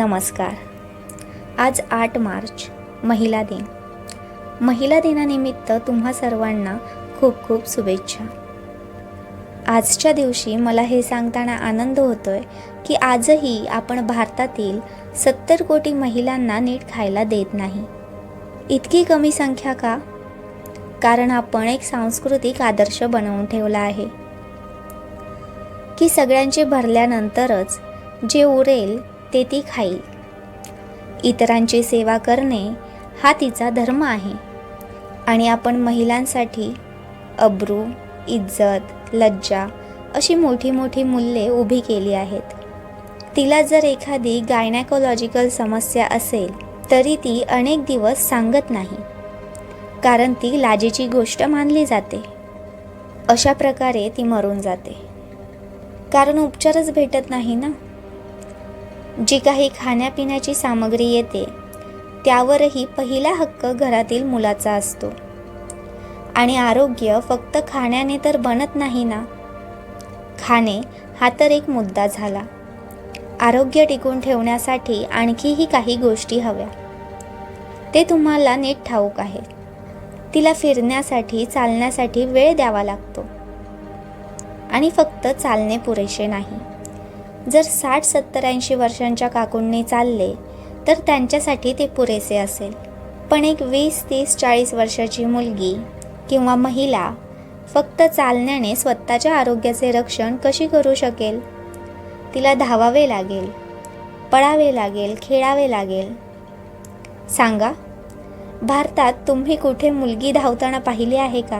नमस्कार. आज 8 मार्च महिला दिन. महिला दिनानिमित्त तुम्हा सर्वांना खूप खूप शुभेच्छा. आजच्या दिवशी मला हे सांगताना आनंद होतोय की आजही आपण भारतातील 70 कोटी महिलांना नीट खायला देत नाही. इतकी कमी संख्या का? कारण आपण एक सांस्कृतिक आदर्श बनवून ठेवला आहे की सगळ्यांचे भरल्यानंतरच जे उरेल ते ती खाईल. इतरांची सेवा करणे हा तिचा धर्म आहे आणि आपण महिलांसाठी अब्रू, इज्जत, लज्जा अशी मोठी मोठी मूल्ये उभी केली आहेत. तिला जर एखादी गायनेकोलॉजिकल समस्या असेल तरी ती अनेक दिवस सांगत नाही, कारण ती लाजेची गोष्ट मानली जाते. अशा प्रकारे ती मरून जाते, कारण उपचारच भेटत नाही ना. जी काही खाण्यापिण्याची सामग्री येते त्यावरही पहिला हक्क घरातील मुलाचा असतो. आणि आरोग्य फक्त खाण्याने तर बनत नाही ना. खाणे हा तर एक मुद्दा झाला. आरोग्य टिकून ठेवण्यासाठी आणखीही काही गोष्टी हव्या. ते तुम्हाला नीट ठाऊक आहे. तिला फिरण्यासाठी, चालण्यासाठी वेळ द्यावा लागतो. आणि फक्त चालणे पुरेसे नाही. जर 60, 70, 80 वर्षांच्या काकूंनी चालले तर त्यांच्यासाठी ते पुरेसे असेल. पण एक 20, 30, 40 वर्षाची मुलगी किंवा महिला फक्त चालण्याने स्वतःच्या आरोग्याचे रक्षण कशी करू शकेल? तिला धावावे लागेल, पळावे लागेल, खेळावे लागेल. सांगा, भारतात तुम्ही कुठे मुलगी धावताना पाहिली आहे का?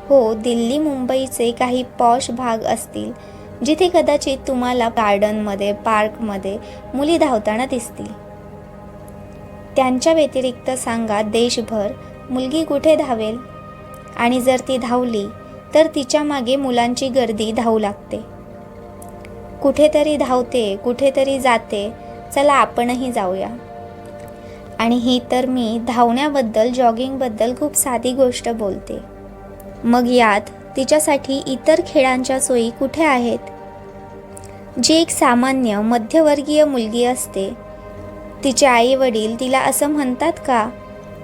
हो, दिल्ली, मुंबईचे काही पॉश भाग असतील जिथे कदाचित तुम्हाला गार्डनमध्ये, पार्कमध्ये मुली धावताना दिसतील. त्यांच्या व्यतिरिक्त सांगा, देशभर मुलगी कुठे धावेल? आणि जर ती धावली तर तिच्या मागे मुलांची गर्दी धावू लागते. कुठेतरी धावते, कुठेतरी जाते, चला आपणही जाऊया. आणि ही तर मी धावण्याबद्दल, जॉगिंगबद्दल खूप साधी गोष्ट बोलते. मग यात तिच्यासाठी इतर खेळांच्या सोयी कुठे आहेत? जी एक सामान्य मध्यवर्गीय मुलगी असते, तिचे आई वडील तिला असं म्हणतात का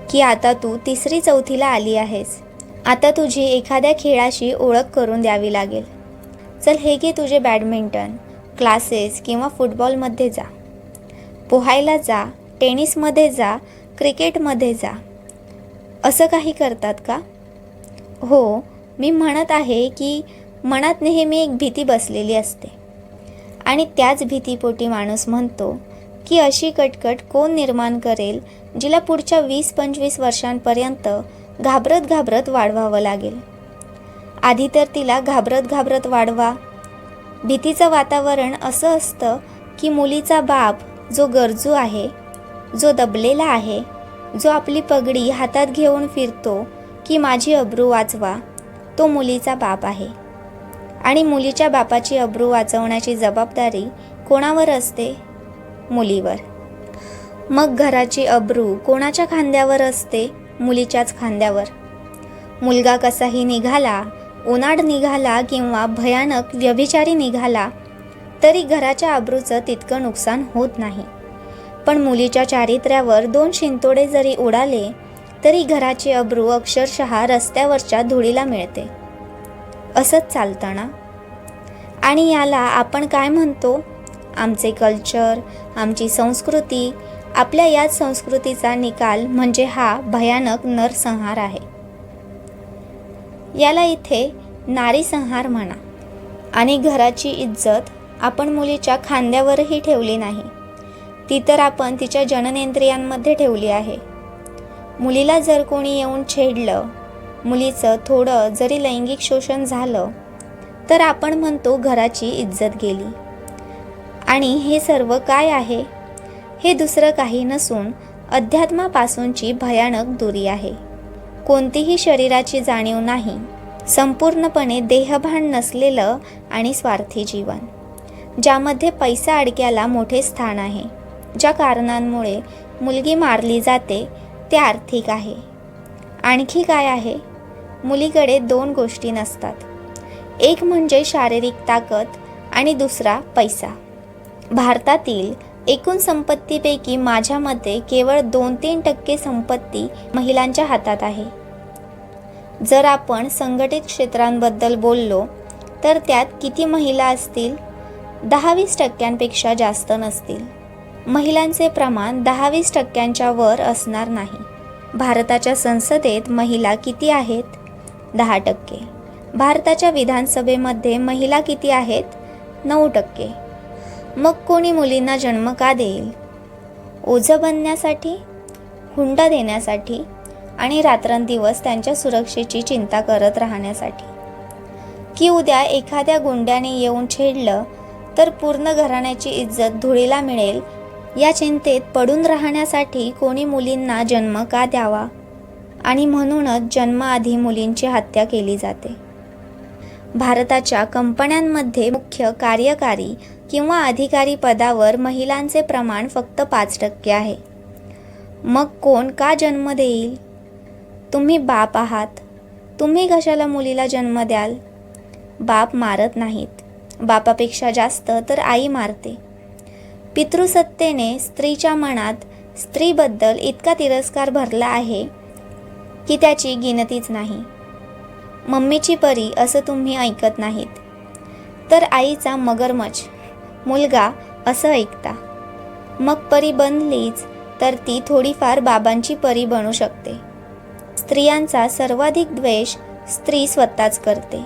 की आता तू 3री 4थीला आली आहेस, आता तुझी एखाद्या खेळाशी ओळख करून द्यावी लागेल. चल हे घे तुझे बॅडमिंटन क्लासेस किंवा फुटबॉलमध्ये जा, पोहायला जा, टेनिसमध्ये जा, क्रिकेटमध्ये जा. असं काही करतात का? हो, मी म्हणत आहे की मनात नेहमी एक भीती बसलेली असते. आणि त्याच भीतीपोटी माणूस म्हणतो की अशी कटकट कोण निर्माण करेल जिला पुढच्या 20-25 वर्षांपर्यंत घाबरत घाबरत वाढवावं लागेल. आधी तर तिला घाबरत घाबरत वाढवा. भीतीचं वातावरण असं असतं की मुलीचा बाप जो गरजू आहे, जो दबलेला आहे, जो आपली पगडी हातात घेऊन फिरतो की माझी अब्रू वाचवा, तो मुलीचा बाप आहे. आणि मुलीच्या बापाची अब्रू वाचवण्याची जबाबदारी कोणावर असते? मुलीवर. मग घराची अब्रू कोणाच्या खांद्यावर असते? मुलीच्याच खांद्यावर. मुलगा कसाही निघाला, उनाड निघाला किंवा भयानक व्यभिचारी निघाला तरी घराच्या अब्रूचं तितकं नुकसान होत नाही. पण मुलीच्या चारित्र्यावर 2 शिंतोडे जरी उडाले तरी घराची अब्रू अक्षरशः रस्त्यावरच्या धुळीला मिळते. असंच चालतं ना. आणि याला आपण काय म्हणतो? आमचे कल्चर, आमची संस्कृती. आपल्या याच संस्कृतीचा निकाल म्हणजे हा भयानक नरसंहार आहे. याला इथे नारीसंहार म्हणा. आणि घराची इज्जत आपण मुलीच्या खांद्यावरही ठेवली नाही, ती तर आपण तिच्या जननेंद्रियांमध्ये ठेवली आहे. मुलीला जर कोणी येऊन छेडलं, मुलीचं थोडं जरी लैंगिक शोषण झालं तर आपण म्हणतो घराची इज्जत गेली. आणि हे सर्व काय आहे? हे दुसरं काही नसून अध्यात्मापासूनची भयानक दुरी आहे. कोणतीही शरीराची जाणीव नाही, संपूर्णपणे देहभान नसलेलं आणि स्वार्थी जीवन, ज्यामध्ये पैसा अडक्याला मोठे स्थान आहे. ज्या कारणांमुळे मुलगी मारली जाते ते आर्थिक आहे. आणखी काय आहे? मुलीकडे 2 गोष्टी नसतात. एक म्हणजे शारीरिक ताकद आणि दुसरा पैसा. भारतातील एकूण संपत्तीपैकी माझ्या मते केवळ 2-3% संपत्ती महिलांच्या हातात आहे. जर आपण संघटित क्षेत्रांबद्दल बोललो तर त्यात किती महिला असतील? 10-20% जास्त नसतील. महिलांचे प्रमाण 10-20% वर असणार नाही. भारताच्या संसदेत महिला किती आहेत? 10%. भारताच्या विधानसभेमध्ये महिला किती आहेत? 9%. मग कोणी मुलींना जन्म का देईल? ओझं बनण्यासाठी, हुंडा देण्यासाठी आणि रात्रंदिवस त्यांच्या सुरक्षेची चिंता करत राहण्यासाठी? की उद्या एखाद्या गुंड्याने येऊन छेडलं तर पूर्ण घराण्याची इज्जत धुळीला मिळेल या चिंतेत पडून राहण्यासाठी कोणी मुलींना जन्म का द्यावा? आणि म्हणूनच जन्माआधी मुलींची हत्या केली जाते. भारताच्या कंपन्यांमध्ये मुख्य कार्यकारी किंवा अधिकारी पदावर महिलांचे प्रमाण फक्त 5% आहे. मग कोण का जन्म देईल? तुम्ही बाप आहात. तुम्ही कशाला मुलीला जन्म द्याल? बाप मारत नाहीत. बापापेक्षा जास्त तर आई मारते. पितृसत्तेने स्त्रीच्या मनात स्त्रीबद्दल इतका तिरस्कार भरला आहे की त्याची गिनतीच नाही. मम्मीची परी असं तुम्ही ऐकत नाहीत, तर आईचा मगरमच्छ मुलगा असं ऐकता. मग परी बनलीच तर ती थोडीफार बाबांची परी बनू शकते. स्त्रियांचा सर्वाधिक द्वेष स्त्री स्वतःच करते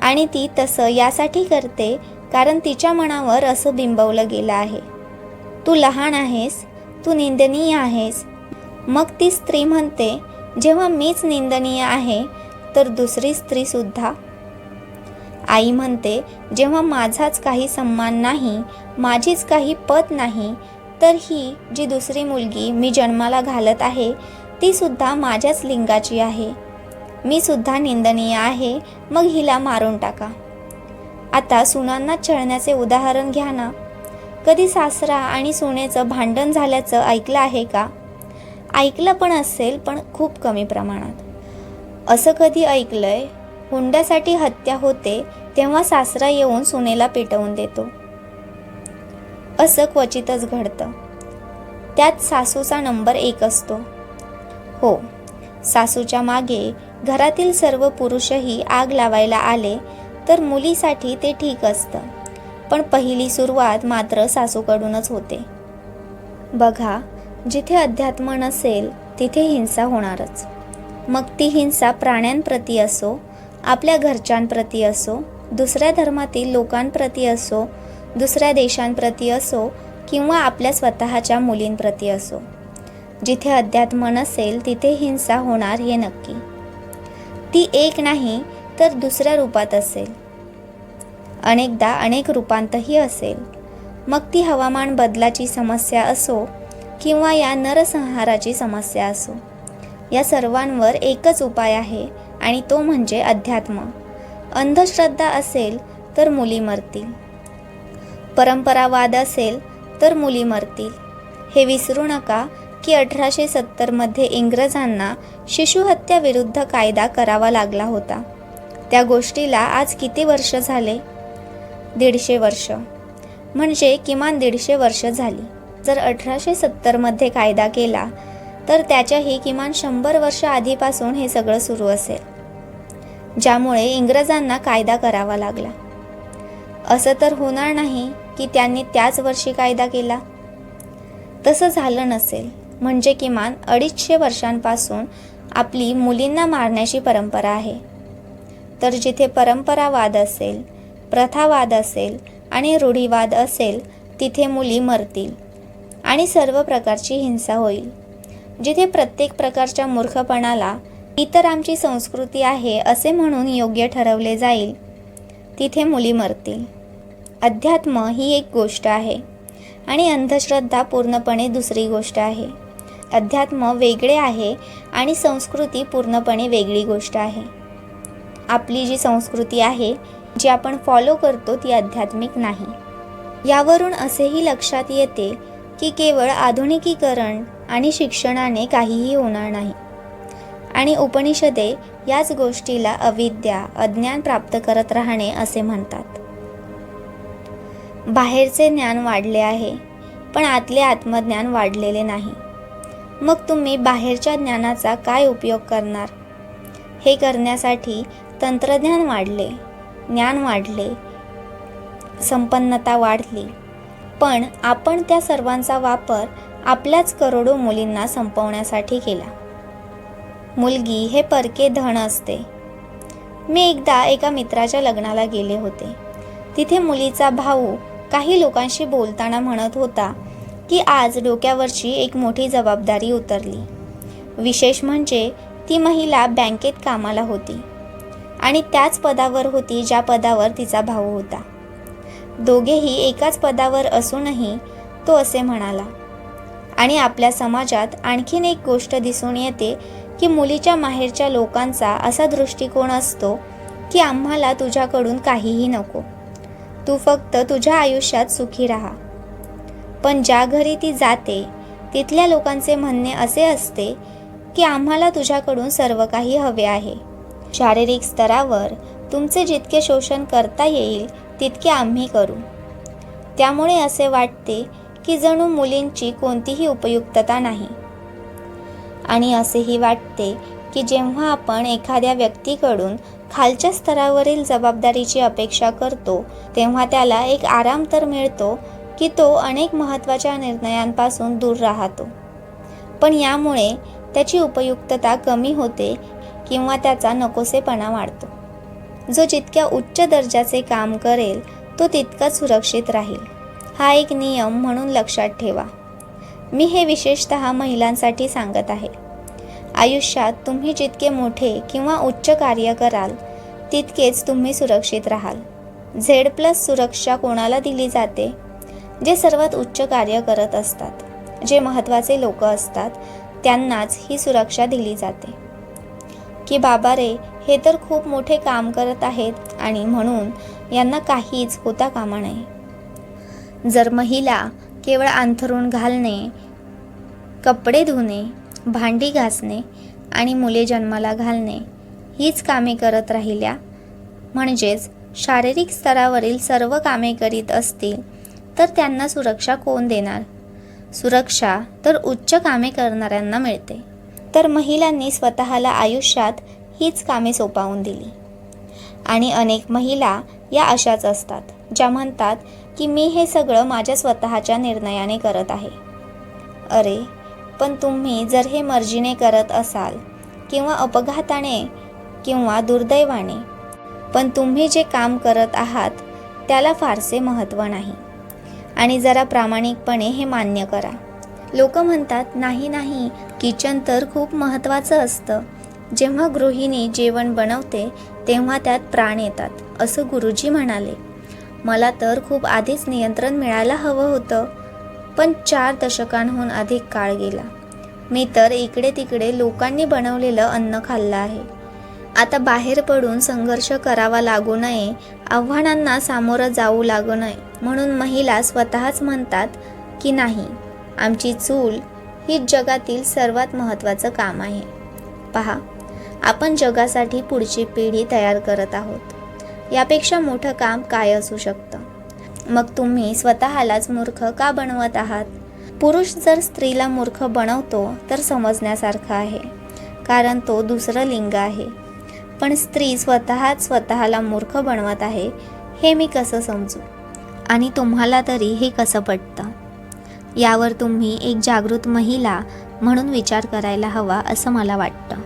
आणि ती तसं यासाठी करते कारण तिच्या मनावर असं बिंबवलं गेलं आहे, तू लहान आहेस, तू निंदनीय आहेस. मग ती स्त्री म्हणते, जेव्हा मीच निंदनीय आहे तर दुसरी स्त्री सुद्धा. आई म्हणते, जेव्हा माझाच काही सन्मान नाही, माझीच काही पत नाही, तर ही जी दुसरी मुलगी मी जन्माला घालत आहे ती सुद्धा माझ्याच लिंगाची आहे, मी सुद्धा निंदनीय आहे, मग हिला मारून टाका. आता सुनांना छळण्याचे उदाहरण घ्या ना. कधी सासरा आणि सुनेचं भांडण झाल्याचं ऐकलं आहे का? ऐकलं पण असेल, पण खूप कमी प्रमाणात. असं कधी ऐकलंय, हुंड्यासाठी हत्या होते तेव्हा सासरा येऊन सुनेला पेटवून देतो? असं क्वचितच घडतं. त्यात सासूचा नंबर 1 असतो. हो, सासूच्या मागे घरातील सर्व पुरुषही आग लावायला आले तर मुलीसाठी ते ठीक असतं, पण पहिली सुरुवात मात्र सासूकडूनच होते. बघा, जिथे अध्यात्म नसेल तिथे हिंसा होणारच. मग ती हिंसा प्राण्यांप्रती असो, आपल्या घरच्यांप्रती असो, दुसऱ्या धर्मातील लोकांप्रती असो, दुसऱ्या देशांप्रती असो किंवा आपल्या स्वतःच्या मुलींप्रती असो. जिथे अध्यात्म नसेल तिथे हिंसा होणार हे नक्की. ती एक नाही तर दुसऱ्या रूपात असेल, अनेकदा अनेक रूपांतही असेल. मग ती हवामान बदलाची समस्या असो किंवा या नरसंहाराची समस्या असो, या सर्वांवर एकच उपाय आहे आणि तो म्हणजे अध्यात्म. अंधश्रद्धा असेल तर मुली मरतील, परंपरावाद असेल तर मुली मरतील. हे विसरू नका की 1870मध्ये इंग्रजांना शिशुहत्या विरुद्ध कायदा करावा लागला होता. त्या गोष्टीला आज किती वर्ष झाले? 150 वर्ष. म्हणजे किमान 150 वर्ष झाली. जर 1870मध्ये कायदा केला तर त्याच्याही किमान 100 वर्ष आधीपासून हे सगळं सुरू असेल, ज्यामुळे इंग्रजांना कायदा करावा लागला. असं तर होणार नाही की त्यांनी त्याच वर्षी कायदा केला. तसं झालं नसेल, म्हणजे किमान 250 वर्षांपासून आपली मुलींना मारण्याची परंपरा आहे. तर जिथे परंपरावाद असेल, प्रथावाद असेल आणि रूढीवाद असेल तिथे मुली मरतील आणि सर्व प्रकारची हिंसा होईल. जिथे प्रत्येक प्रकारच्या मूर्खपणाला इतर आमची संस्कृती आहे असे म्हणून योग्य ठरवले जाईल तिथे मुली मरतील. अध्यात्म ही एक गोष्ट आहे आणि अंधश्रद्धा पूर्णपणे दुसरी गोष्ट आहे. अध्यात्म वेगळे आहे आणि संस्कृती पूर्णपणे वेगळी गोष्ट आहे. आपली जी संस्कृती आहे, जी आपण फॉलो करतो, ती आध्यात्मिक नाही. यावरून असेही लक्षात येते की केवळ आधुनिकीकरण आणि शिक्षणाने काहीही होणार नाही आणि उपनिषदे याच गोष्टीला अविद्या, अज्ञान प्राप्त करत राहणे असे म्हणतात. बाहेरचे ज्ञान वाढले आहे, पण आतले आत्मज्ञान वाढलेले नाही. मग तुम्ही बाहेरच्या ज्ञानाचा काय उपयोग करणार? हे करण्यासाठी तंत्रज्ञान वाढले, ज्ञान वाढले, संपन्नता वाढली, पण आपण त्या सर्वांचा वापर आपल्याच करोडो मुलींना संपवण्यासाठी केला. मुलगी हे परके धन असते. मी एकदा एका मित्राच्या लग्नाला गेले होते. तिथे मुलीचा भाऊ काही लोकांशी बोलताना म्हणत होता की आज डोक्यावरची एक मोठी जबाबदारी उतरली. विशेष म्हणजे ती महिला बँकेत कामाला होती आणि त्याच पदावर होती ज्या पदावर तिचा भाऊ होता. दोघेही एकाच पदावर असूनही तो असे म्हणाला. आणि आपल्या समाजात आणखीन एक गोष्ट दिसून येते की मुलीच्या माहेरच्या लोकांचा असा दृष्टिकोन असतो की आम्हाला तुझ्याकडून काहीही नको, तू फक्त तुझ्या आयुष्यात सुखी राहा. पण ज्या घरी ती जाते तिथल्या लोकांचे म्हणणे असे असते की आम्हाला तुझ्याकडून सर्व काही हवे आहे. शारीरिक स्तरावर तुमचे जितके शोषण करता येईल तितके आम्ही करू. त्यामुळे असे वाटते की जणू मुलींची कोणतीही उपयुक्तता नाही. आणि असेही वाटते की जेव्हा आपण एखाद्या व्यक्तीकडून खालच्या स्तरावरील जबाबदारीची अपेक्षा करतो तेव्हा त्याला एक आराम तर मिळतो की तो अनेक महत्त्वाच्या निर्णयांपासून दूर राहतो. पण यामुळे त्याची उपयुक्तता कमी होते किंवा त्याचा नकोसेपणा वाढतो. जो जितक्या उच्च दर्जाचे काम करेल तो तितकाच सुरक्षित राहील. हा एक नियम म्हणून लक्षात ठेवा. मी हे विशेषतः महिलांसाठी सांगत आहे. आयुष्यात तुम्ही जितके मोठे किंवा उच्च कार्य कराल तितकेच तुम्ही सुरक्षित राहाल. Z+ सुरक्षा कोणाला दिली जाते? जे सर्वात उच्च कार्य करत असतात, जे महत्त्वाचे लोक असतात, त्यांनाच ही सुरक्षा दिली जाते. की बाबा रे, हे तर खूप मोठे काम करत आहेत आणि म्हणून यांना काहीच होता कामा नये. जर महिला केवळ अंथरूण घालणे, कपडे धुणे, भांडी घासणे आणि मुले जन्माला घालणे हीच कामे करत राहिल्या, म्हणजेच शारीरिक स्तरावरील सर्व कामे करीत असतील, तर त्यांना सुरक्षा कोण देणार? सुरक्षा तर उच्च कामे करणाऱ्यांना मिळते. तर महिलांनी स्वतःला आयुष्यात हीच कामे सोपवून दिली. आणि अनेक महिला या अशाच असतात, ज्या म्हणतात की मी हे सगळं माझ्या स्वतःच्या निर्णयाने करत आहे. अरे, पण तुम्ही जर हे मर्जीने करत असाल किंवा अपघाताने किंवा दुर्दैवाने, पण तुम्ही जे काम करत आहात त्याला फारसे महत्त्व नाही. आणि जरा प्रामाणिकपणे हे मान्य करा. लोक म्हणतात नाही, किचन तर खूप महत्त्वाचं असतं. जेव्हा गृहिणी जेवण बनवते तेव्हा त्यात प्राण येतात, असं गुरुजी म्हणाले. मला तर खूप आधीच नियंत्रण मिळायला हवं होतं, पण 4 दशकांहून अधिक काळ गेला. मी तर इकडे तिकडे लोकांनी बनवलेलं अन्न खाल्लं आहे. आता बाहेर पडून संघर्ष करावा लागू नये, आव्हानांना सामोरं जाऊ लागू नये म्हणून महिला स्वतःच म्हणतात की नाही, आमची चूल ही जगातील सर्वात महत्त्वाचं काम आहे. पहा, आपण जगासाठी पुढची पिढी तयार करत आहोत. यापेक्षा मोठं काम काय असू शकतं? मग तुम्ही स्वतःलाच मूर्ख का बनवत आहात? पुरुष जर स्त्रीला मूर्ख बनवतो तर समजण्यासारखं आहे, कारण तो दुसरं लिंग आहे. पण स्त्री स्वतःच स्वतःला मूर्ख बनवत आहे, हे मी कसं समजू? आणि तुम्हाला तरी हे कसं पटतं? यावर तुम्ही एक जागृत महिला म्हणून विचार करायला हवा असं मला वाटतं.